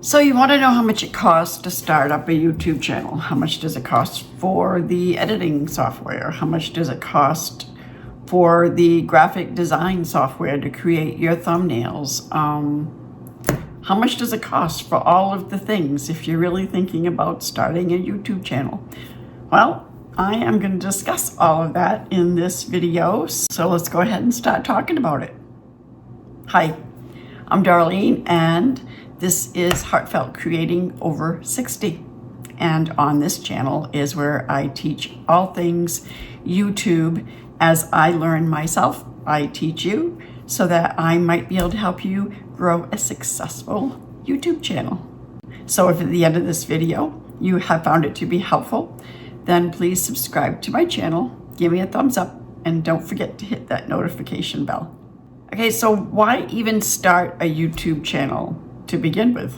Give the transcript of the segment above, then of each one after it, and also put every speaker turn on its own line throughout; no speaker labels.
So you want to know how much it costs to start up a YouTube channel. How much does it cost for the editing software? How much does it cost for the graphic design software to create your thumbnails? How much does it cost for all of the things if you're really thinking about starting a YouTube channel? Well, I am going to discuss all of that in this video. So let's go ahead and start talking about it. Hi, I'm Darlene, and this is Heartfelt Creating Over 60. And on this channel is where I teach all things YouTube as I learn myself. I teach you so that I might be able to help you grow a successful YouTube channel. So if at the end of this video you have found it to be helpful, then please subscribe to my channel, give me a thumbs up, and don't forget to hit that notification bell. Okay, so why even start a YouTube channel to begin with?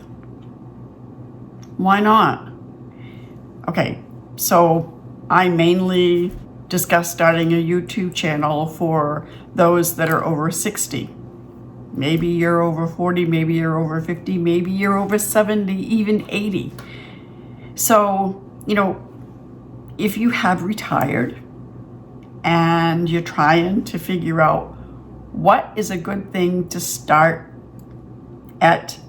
Why not? Okay, so I mainly discuss starting a YouTube channel for those that are over 60. Maybe you're over 40, maybe you're over 50, maybe you're over 70, even 80. So, if you have retired and you're trying to figure out what is a good thing to start at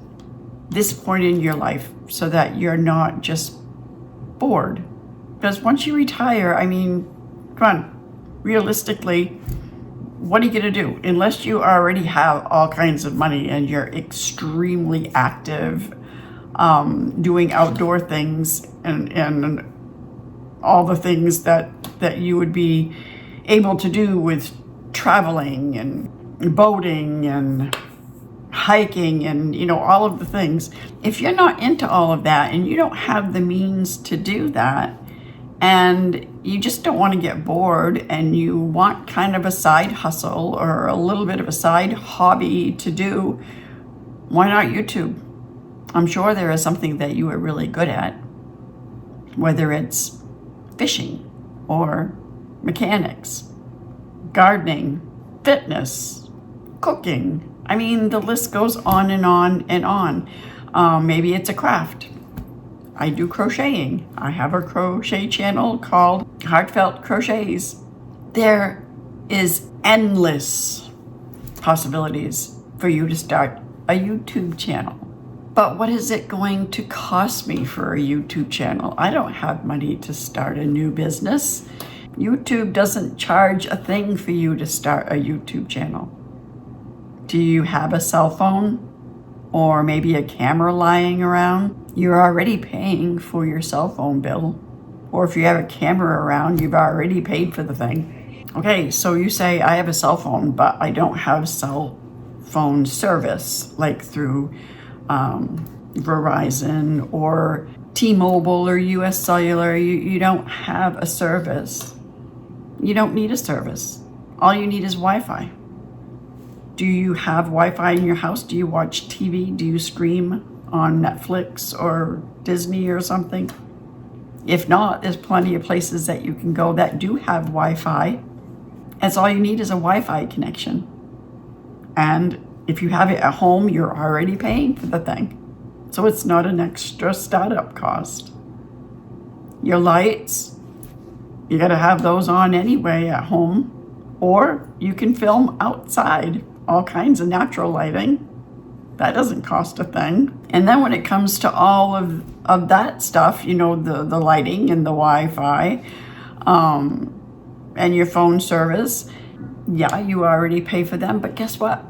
this point in your life so that you're not just bored. Because once you retire, come on, realistically, what are you going to do? Unless you already have all kinds of money and you're extremely active, doing outdoor things and all the things that you would be able to do with traveling and boating and hiking and all of the things. If you're not into all of that and you don't have the means to do that, and you just don't want to get bored and you want kind of a side hustle or a little bit of a side hobby to do, why not YouTube? I'm sure there is something that you are really good at, whether it's fishing or mechanics, gardening, fitness, cooking. The list goes on and on and on. Maybe it's a craft. I do crocheting. I have a crochet channel called Heartfelt Crochets. There is endless possibilities for you to start a YouTube channel. But what is it going to cost me for a YouTube channel? I don't have money to start a new business. YouTube doesn't charge a thing for you to start a YouTube channel. Do you have a cell phone or maybe a camera lying around? You're already paying for your cell phone bill. Or if you have a camera around, you've already paid for the thing. Okay, so you say, I have a cell phone, but I don't have cell phone service, like through Verizon or T-Mobile or US Cellular. You don't have a service. You don't need a service. All you need is Wi-Fi. Do you have Wi-Fi in your house? Do you watch TV? Do you stream on Netflix or Disney or something? If not, there's plenty of places that you can go that do have Wi-Fi. That's all you need is a Wi-Fi connection. And if you have it at home, you're already paying for the thing. So it's not an extra startup cost. Your lights, you gotta have those on anyway at home. Or you can film outside, all kinds of natural lighting. That doesn't cost a thing. And then when it comes to all of that stuff, the lighting and the Wi-Fi, and your phone service, yeah, you already pay for them. But guess what?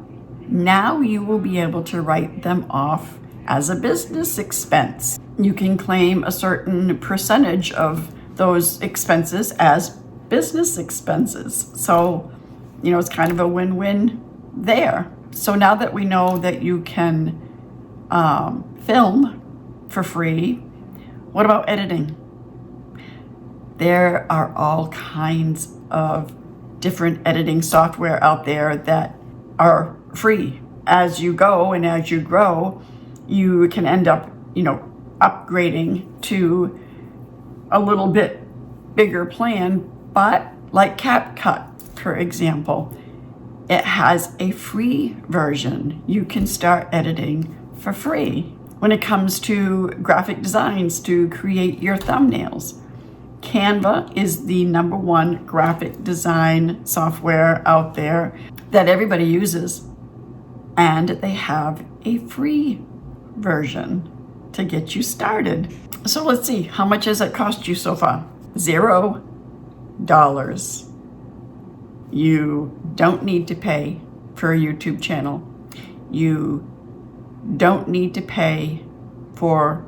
Now you will be able to write them off as a business expense. You can claim a certain percentage of those expenses as business expenses. So, it's kind of a win-win there. So now that we know that you can film for free, what about editing? There are all kinds of different editing software out there that are free. As you go and as you grow, you can end up, upgrading to a little bit bigger plan. But like CapCut, for example, it has a free version. You can start editing for free. When it comes to graphic designs to create your thumbnails, Canva is the #1 graphic design software out there that everybody uses. And they have a free version to get you started. So let's see, how much has it cost you so far? $0. You don't need to pay for a YouTube channel. You don't need to pay for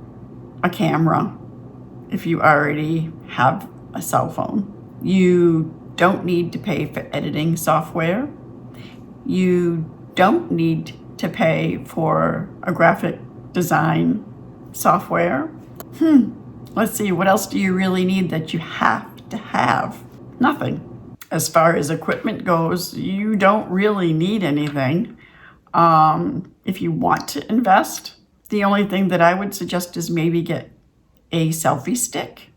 a camera if you already have a cell phone. You don't need to pay for editing software. You don't need to pay for a graphic design software. Let's see, what else do you really need that you have to have? Nothing. As far as equipment goes, you don't really need anything. If you want to invest, the only thing that I would suggest is maybe get a selfie stick.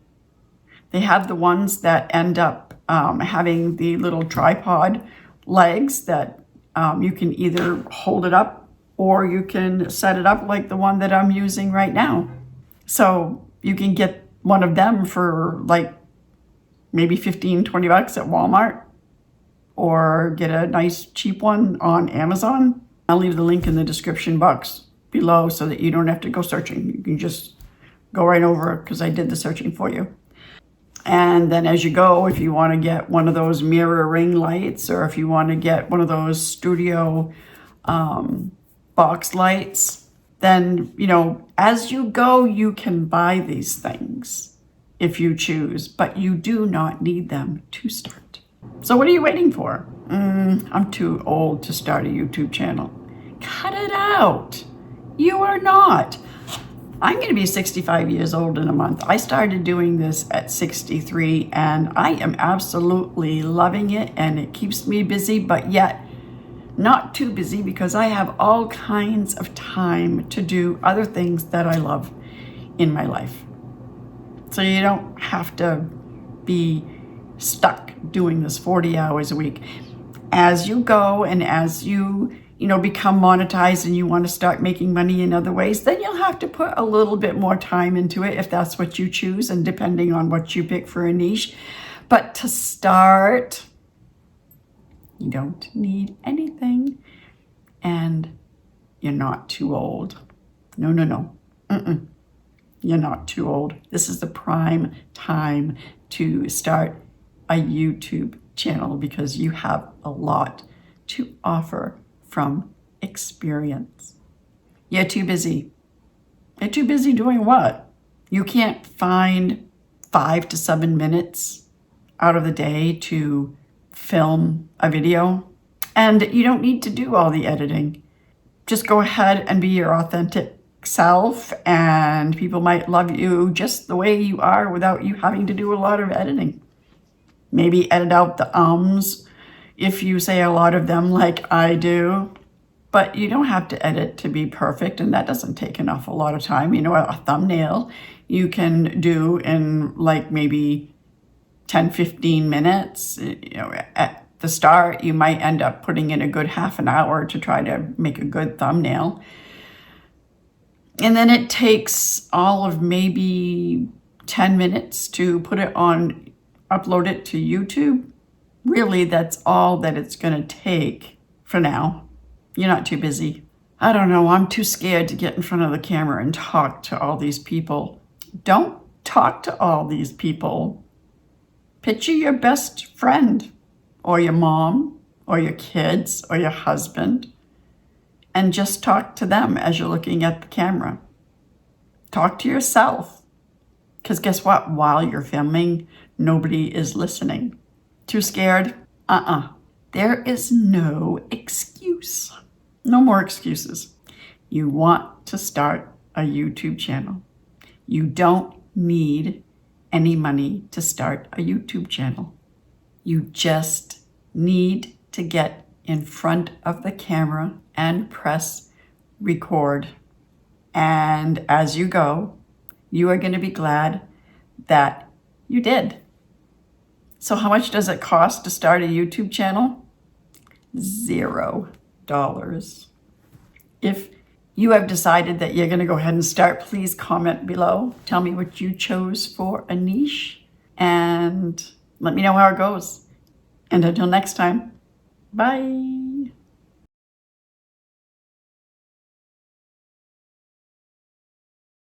They have the ones that end up having the little tripod legs that you can either hold it up or you can set it up like the one that I'm using right now. So you can get one of them for like maybe $15, $20 at Walmart, or get a nice cheap one on Amazon. I'll leave the link in the description box below so that you don't have to go searching. You can just go right over it because I did the searching for you. And then as you go, if you want to get one of those mirror ring lights, or if you want to get one of those studio box lights, then, you know, as you go, you can buy these things if you choose, but you do not need them to start. So what are you waiting for? I'm too old to start a YouTube channel. Cut it out. You are not. I'm going to be 65 years old in a month. I started doing this at 63 and I am absolutely loving it, and it keeps me busy, but yet not too busy because I have all kinds of time to do other things that I love in my life. So you don't have to be stuck doing this 40 hours a week. As you go and as you become monetized and you want to start making money in other ways, then you'll have to put a little bit more time into it if that's what you choose, and depending on what you pick for a niche. But to start, you don't need anything, and you're not too old. No. You're not too old. This is the prime time to start a YouTube channel because you have a lot to offer from experience. You're too busy. You're too busy doing what? You can't find 5 to 7 minutes out of the day to film a video, and you don't need to do all the editing. Just go ahead and be your authentic self, and people might love you just the way you are without you having to do a lot of editing. Maybe edit out the ums if you say a lot of them like I do, but you don't have to edit to be perfect, and that doesn't take a lot of time. You know, a thumbnail you can do in like maybe 10-15 minutes. You know, at the start you might end up putting in a good half an hour to try to make a good thumbnail, and then it takes all of maybe 10 minutes to put it on, upload it to YouTube. Really, that's all that it's going to take for now. You're not too busy. I don't know, I'm too scared to get in front of the camera and talk to all these people. Don't talk to all these people. Picture your best friend, or your mom, or your kids, or your husband, and just talk to them as you're looking at the camera. Talk to yourself. Because guess what? While you're filming, nobody is listening. Too scared? There is no excuse. No more excuses. You want to start a YouTube channel. You don't need any money to start a YouTube channel. You just need to get in front of the camera and press record. And as you go, you are going to be glad that you did. So how much does it cost to start a YouTube channel? $0. If you have decided that you're going to go ahead and start, please comment below. Tell me what you chose for a niche and let me know how it goes. And until next time, bye.